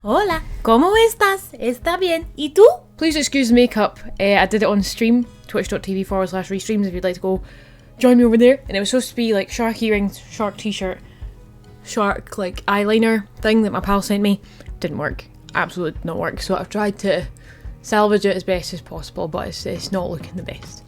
Hola, ¿cómo estás? ¿Está bien? ¿Y tú? Please excuse the makeup. I did it on stream, twitch.tv/restreams if you'd like to go join me over there. And it was supposed to be like shark earrings, shark t-shirt, shark like eyeliner thing that my pal sent me. Didn't work. Absolutely did not work. So I've tried to salvage it as best as possible, but it's not looking the best.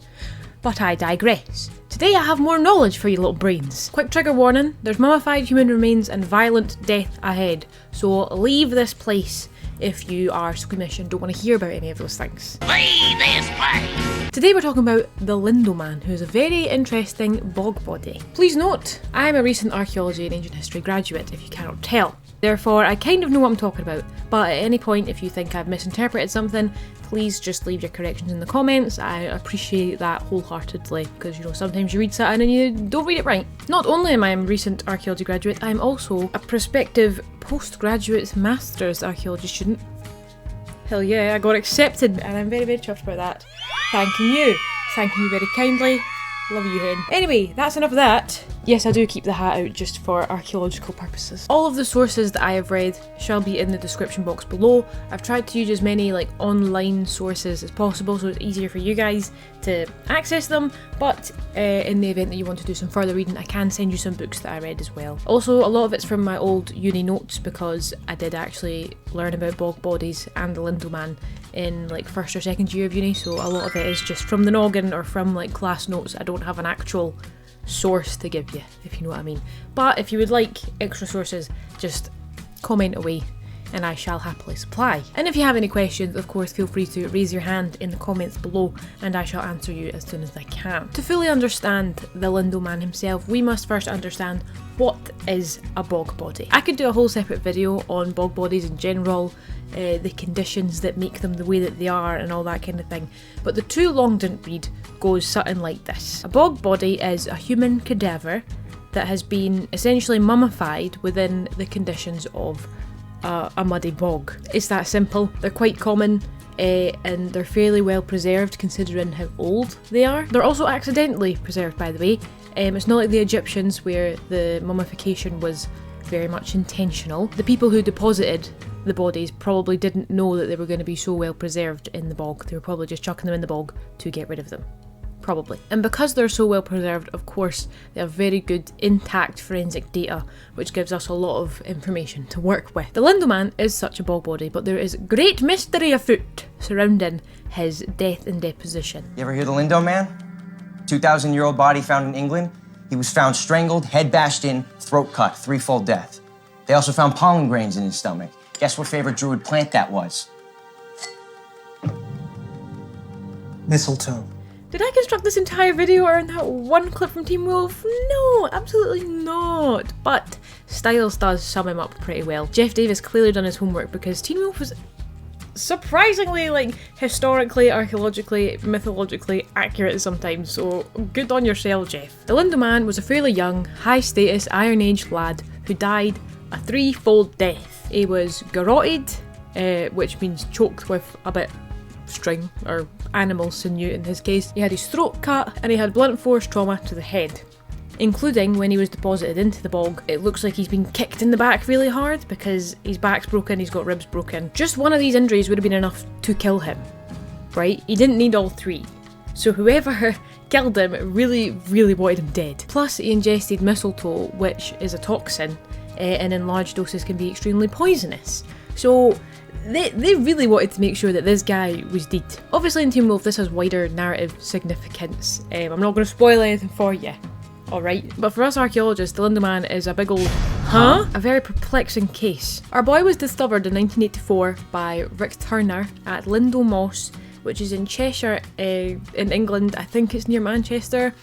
But I digress. Today I have more knowledge for you little brains. Quick trigger warning, there's mummified human remains and violent death ahead, so leave this place if you are squeamish and don't want to hear about any of those things. Leave this place! Today we're talking about the Lindow Man, who is a very interesting bog body. Please note, I am a recent archaeology and ancient history graduate, if you cannot tell. Therefore, I kind of know what I'm talking about, but at any point if you think I've misinterpreted something, please just leave your corrections in the comments. I appreciate that wholeheartedly, because you know, sometimes you read something and you don't read it right. Not only am I a recent archaeology graduate, I'm also a prospective postgraduate master's archaeology student. Hell yeah, I got accepted and I'm very, very chuffed about that. Thanking you very kindly. Love you, hen. Anyway, that's enough of that. Yes, I do keep the hat out just for archaeological purposes. All of the sources that I have read shall be in the description box below. I've tried to use as many like online sources as possible so it's easier for you guys to access them, but in the event that you want to do some further reading, I can send you some books that I read as well. Also, a lot of it's from my old uni notes because I did actually learn about bog bodies and the Lindow Man in like first or second year of uni, so a lot of it is just from the noggin or from like class notes. I don't have an actual source to give you, if you know what I mean. But if you would like extra sources, just comment away and I shall happily supply. And if you have any questions, of course, feel free to raise your hand in the comments below and I shall answer you as soon as I can. To fully understand the Lindow Man himself, we must first understand what is a bog body. I could do a whole separate video on bog bodies in general, the conditions that make them the way that they are and all that kind of thing, but the too long didn't read goes something like this. A bog body is a human cadaver that has been essentially mummified within the conditions of a muddy bog. It's that simple. They're quite common and they're fairly well preserved considering how old they are. They're also accidentally preserved, by the way. It's not like the Egyptians where the mummification was very much intentional. The people who deposited the bodies probably didn't know that they were going to be so well preserved in the bog. They were probably just chucking them in the bog to get rid of them. Probably. And because they're so well preserved, of course, they have very good intact forensic data, which gives us a lot of information to work with. The Lindow Man is such a bog body, but there is great mystery afoot surrounding his death and deposition. You ever hear the Lindow Man? 2,000-year-old body found in England. He was found strangled, head bashed in, throat cut, threefold death. They also found pollen grains in his stomach. Guess what favorite druid plant that was? Mistletoe. Did I construct this entire video around that one clip from Teen Wolf? No, absolutely not. But Styles does sum him up pretty well. Jeff Davis clearly done his homework because Teen Wolf was surprisingly like historically, archaeologically, mythologically accurate sometimes, so good on yourself, Jeff. The Lindow Man was a fairly young, high status Iron Age lad who died a threefold death. He was garroted, which means choked with a bit string or animal sinew in his case. He had his throat cut and he had blunt force trauma to the head, including when he was deposited into the bog. It looks like he's been kicked in the back really hard because his back's broken, he's got ribs broken. Just one of these injuries would have been enough to kill him, right? He didn't need all three. So whoever killed him really, really wanted him dead. Plus he ingested mistletoe, which is a toxin and in large doses can be extremely poisonous. So they really wanted to make sure that this guy was dead. Obviously in Teen Wolf this has wider narrative significance. I'm not going to spoil anything for you, alright? But for us archaeologists, the Lindow Man is a big old a very perplexing case. Our boy was discovered in 1984 by Rick Turner at Lindow Moss, which is in Cheshire in England. I think it's near Manchester.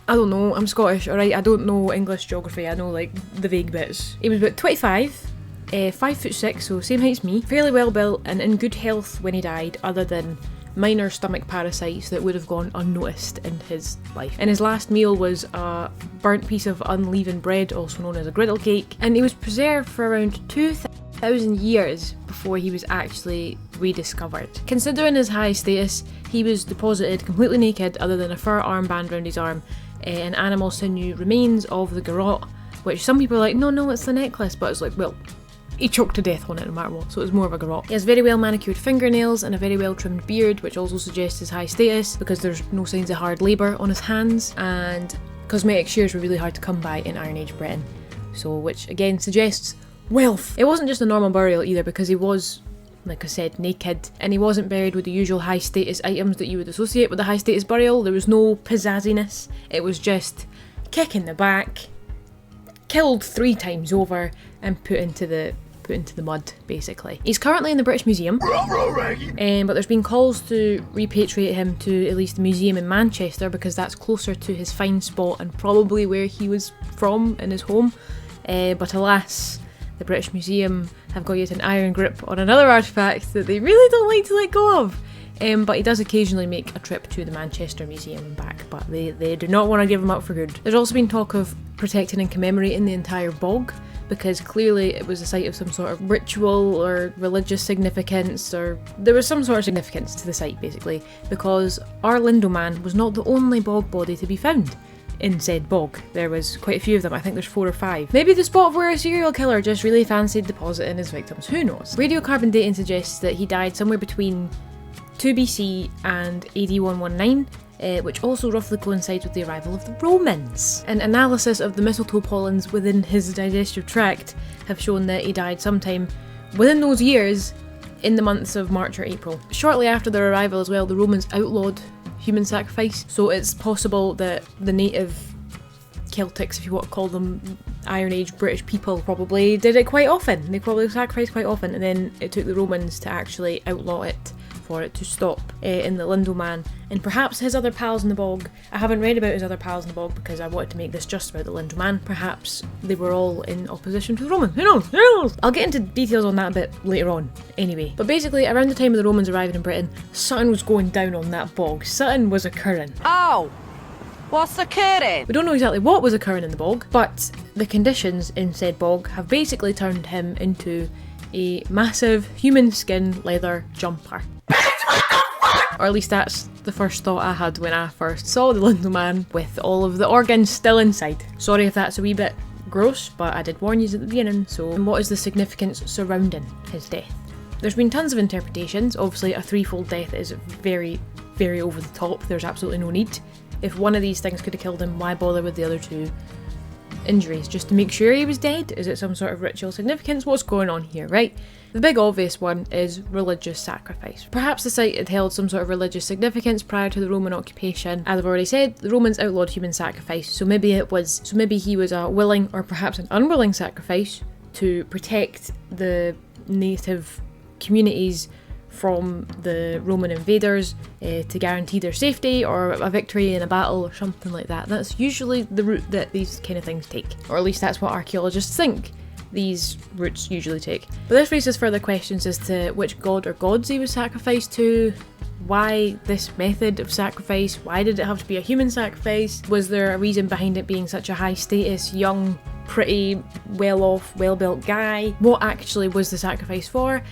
I don't know, I'm Scottish, alright? I don't know English geography, I know like the vague bits. He was about 25, 5'6", so same height as me, fairly well built and in good health when he died, other than minor stomach parasites that would have gone unnoticed in his life. And his last meal was a burnt piece of unleavened bread, also known as a griddle cake, and he was preserved for around 2,000 years before he was actually rediscovered. Considering his high status, he was deposited completely naked other than a fur armband round his arm, and animal sinew remains of the garrote, which some people are like, no, it's the necklace, but it's like, well, he choked to death on it no matter what, so it was more of a garrote. He has very well manicured fingernails and a very well trimmed beard, which also suggests his high status because there's no signs of hard labour on his hands, and cosmetic shears were really hard to come by in Iron Age Britain, so which again suggests wealth. It wasn't just a normal burial either, because he was, like I said, naked, and he wasn't buried with the usual high status items that you would associate with a high status burial. There was no pizzazziness, it was just kick in the back, killed 3 times over, and put into the mud, basically. He's currently in the British Museum, but there's been calls to repatriate him to at least the museum in Manchester, because that's closer to his find spot and probably where he was from in his home. But alas, the British Museum have got yet an iron grip on another artefact that they really don't like to let go of. But he does occasionally make a trip to the Manchester Museum and back, but they do not want to give him up for good. There's also been talk of protecting and commemorating the entire bog, because clearly it was a site of some sort of ritual or religious significance, or there was some sort of significance to the site, basically, because our Lindow Man was not the only bog body to be found in said bog. There was quite a few of them, I think there's 4 or 5. Maybe the spot where a serial killer just really fancied depositing his victims, who knows? Radiocarbon dating suggests that he died somewhere between 2 BC and AD 119, which also roughly coincides with the arrival of the Romans. An analysis of the mistletoe pollens within his digestive tract have shown that he died sometime within those years in the months of March or April. Shortly after their arrival as well, the Romans outlawed human sacrifice, so it's possible that the native Celtics, if you want to call them, Iron Age British people, probably did it quite often. They probably sacrificed quite often, and then it took the Romans to actually outlaw it, for it to stop in the Lindow Man, and perhaps his other pals in the bog. I haven't read about his other pals in the bog because I wanted to make this just about the Lindow Man. Perhaps they were all in opposition to the Romans. Who knows? Who knows? I'll get into details on that a bit later on anyway. But basically, around the time of the Romans arriving in Britain, something was going down on that bog. Something was occurring. Oh! What's occurring? We don't know exactly what was occurring in the bog, but the conditions in said bog have basically turned him into a massive human skin leather jumper. Or at least that's the first thought I had when I first saw the Lindow Man, with all of the organs still inside. Sorry if that's a wee bit gross, but I did warn you at the beginning. So what is the significance surrounding his death? There's been tons of interpretations. Obviously a threefold death is very, very over the top. There's absolutely no need. If one of these things could have killed him, why bother with the other 2 injuries? Just to make sure he was dead? Is it some sort of ritual significance? What's going on here, right? The big obvious one is religious sacrifice. Perhaps the site had held some sort of religious significance prior to the Roman occupation. As I've already said, the Romans outlawed human sacrifice, so maybe he was a willing or perhaps an unwilling sacrifice to protect the native communities from the Roman invaders, to guarantee their safety or a victory in a battle or something like that. That's usually the route that these kind of things take, or at least that's what archaeologists think these routes usually take. But this raises further questions as to which god or gods he was sacrificed to, why this method of sacrifice, why did it have to be a human sacrifice, was there a reason behind it being such a high status, young, pretty, well-off, well-built guy, what actually was the sacrifice for,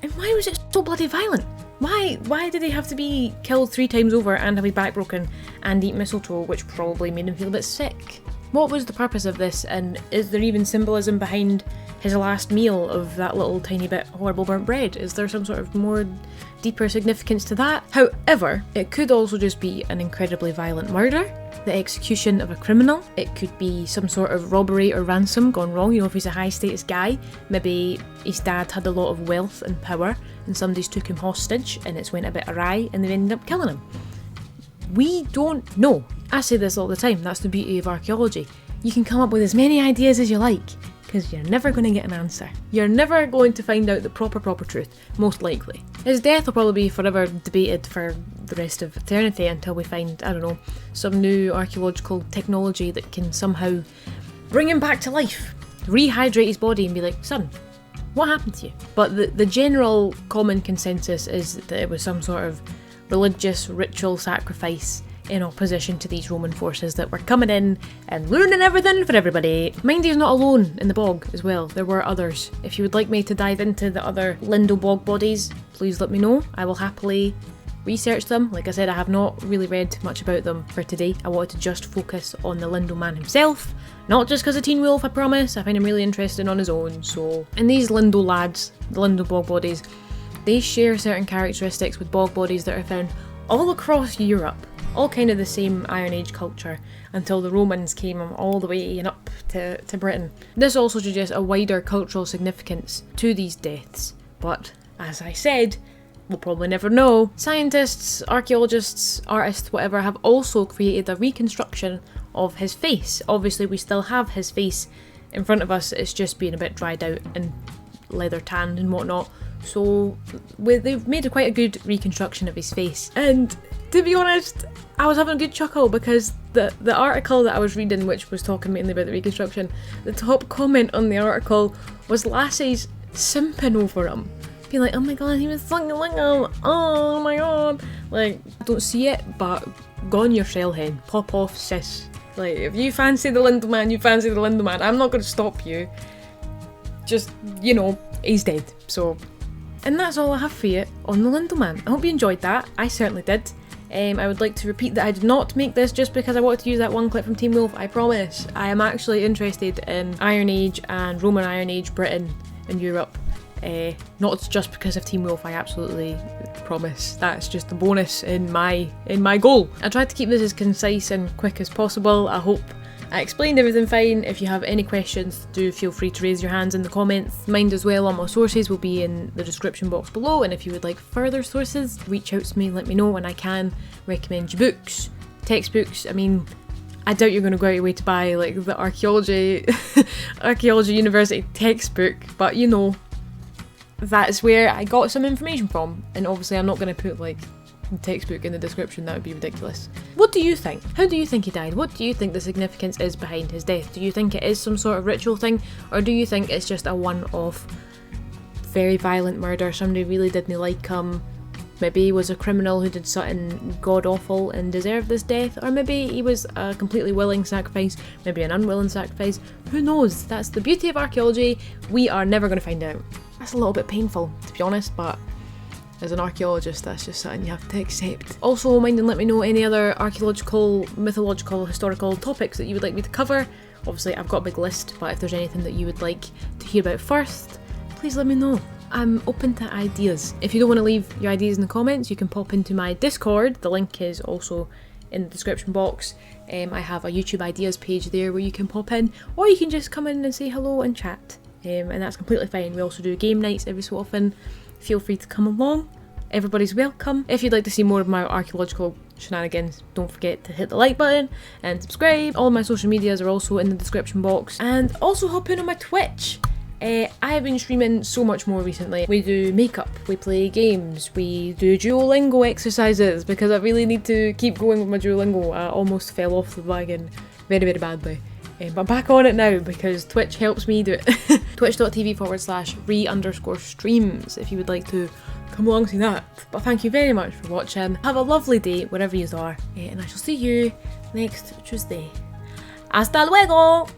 and why was it so bloody violent? Why did he have to be killed 3 times over and have his back broken and eat mistletoe, which probably made him feel a bit sick? What was the purpose of this, and is there even symbolism behind his last meal of that little tiny bit horrible burnt bread? Is there some sort of more deeper significance to that? However, it could also just be an incredibly violent murder, the execution of a criminal. It could be some sort of robbery or ransom gone wrong. You know, if he's a high status guy, maybe his dad had a lot of wealth and power and somebody's took him hostage and it's went a bit awry and they ended up killing him. We don't know. I say this all the time, that's the beauty of archaeology. You can come up with as many ideas as you like, because you're never going to get an answer. You're never going to find out the proper truth, most likely. His death will probably be forever debated for the rest of eternity until we find, I don't know, some new archaeological technology that can somehow bring him back to life, rehydrate his body and be like, son, what happened to you? But the general common consensus is that it was some sort of religious ritual sacrifice in opposition to these Roman forces that were coming in and ruining everything for everybody. Mind he's not alone in the bog as well, there were others. If you would like me to dive into the other Lindow bog bodies, please let me know. I will happily researched them. Like I said, I have not really read much about them for today. I wanted to just focus on the Lindow Man himself, not just because of Teen Wolf, I promise. I find him really interesting on his own. So, and these Lindow lads, the Lindow bog bodies, they share certain characteristics with bog bodies that are found all across Europe, all kind of the same Iron Age culture, until the Romans came all the way and up to Britain. This also suggests a wider cultural significance to these deaths, but as I said, we'll probably never know. Scientists, archaeologists, artists, whatever, have also created a reconstruction of his face. Obviously we still have his face in front of us, it's just being a bit dried out and leather tanned and whatnot. So they've made quite a good reconstruction of his face. And to be honest, I was having a good chuckle because the article that I was reading, which was talking mainly about the reconstruction, the top comment on the article was lassies simping over him. Being like, oh my god, he was fucking like him, oh my god. Like, I don't see it, but go on your shell head, pop off sis. Like, if you fancy the Lindow Man, you fancy the Lindow Man. I'm not going to stop you. Just, you know, he's dead, so... And that's all I have for you on the Lindow Man. I hope you enjoyed that. I certainly did. I would like to repeat that I did not make this just because I wanted to use that one clip from Teen Wolf, I promise. I am actually interested in Iron Age and Roman Iron Age Britain and Europe. Not just because of Teen Wolf, I absolutely promise. That's just a bonus in my goal. I tried to keep this as concise and quick as possible. I hope I explained everything fine. If you have any questions, do feel free to raise your hands in the comments. Mind as well, all my sources will be in the description box below, and if you would like further sources, reach out to me, let me know, and I can recommend you books, textbooks. I mean, I doubt you're going to go out your way to buy like the archaeology university textbook, but you know, that's where I got some information from, and obviously I'm not going to put like textbook in the description, that would be ridiculous. What do you think? How do you think he died? What do you think the significance is behind his death? Do you think it is some sort of ritual thing, or do you think it's just a one-off very violent murder? Somebody really didn't like him, maybe he was a criminal who did something god-awful and deserved this death, or maybe he was a completely willing sacrifice, maybe an unwilling sacrifice. Who knows? That's the beauty of archaeology. We are never going to find out. That's a little bit painful, to be honest, but as an archaeologist, that's just something you have to accept. Also, mind and let me know any other archaeological, mythological, historical topics that you would like me to cover. Obviously, I've got a big list, but if there's anything that you would like to hear about first, please let me know. I'm open to ideas. If you don't want to leave your ideas in the comments, you can pop into my Discord. The link is also in the description box. I have a YouTube ideas page there where you can pop in, or you can just come in and say hello and chat. And that's completely fine. We also do game nights every so often. Feel free to come along. Everybody's welcome. If you'd like to see more of my archaeological shenanigans, don't forget to hit the like button and subscribe. All my social medias are also in the description box. And also hop in on my Twitch. I have been streaming so much more recently. We do makeup, we play games, we do Duolingo exercises because I really need to keep going with my Duolingo. I almost fell off the wagon very, very badly. But back on it now because Twitch helps me do it. Twitch.tv/re_streams if you would like to come along and see that. But thank you very much for watching. Have a lovely day wherever you are, and I shall see you next Tuesday. Hasta luego!